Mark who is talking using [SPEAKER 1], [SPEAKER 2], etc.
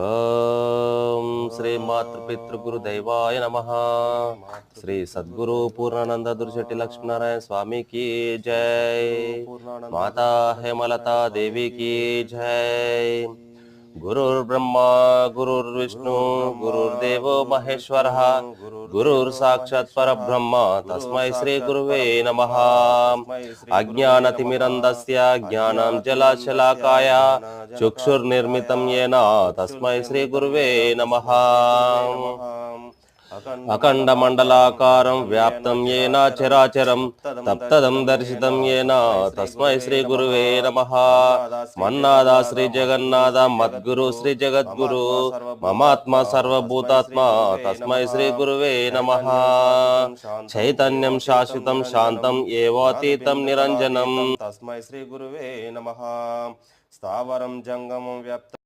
[SPEAKER 1] ఓం శ్రీ మాతృపితృగురుదైవాయ నమః. శ్రీ సద్గురు పూర్ణానంద దుర్శెట్టి లక్ష్మీనారాయణ స్వామికి జై. మాతా హేమలతా దేవికి జై. గురుర్బ్రహ్మా గురుర్విష్ణు గురుర్దేవో మహేశ్వరః గురుర్ సాక్షాత్ పరబ్రహ్మ తస్మై శ్రీ గురువే నమః. అజ్ఞానతిమిరంధస్య జ్ఞానం జలశలాకాయ చక్షుర్నిర్మితం యేన తస్మై శ్రీ గురువే నమః. అఖండ మండలాకారం వ్యాప్తం యేన చరాచరం తప్తదం దర్శితం యేన తస్మై శ్రీ గురువే నమః. మన్నాద శ్రీ జగన్నాథ మద్గురు శ్రీ జగద్గురు మమాత్మ సర్వభూతాత్మ తస్మై శ్రీ గురువే నమః. చైతన్యం శాశ్వతం శాంతం ఏవాతీతం నిరంజనం తస్మై శ్రీ గురువే నమః. స్థావరం జంగమం వ్యాప్తం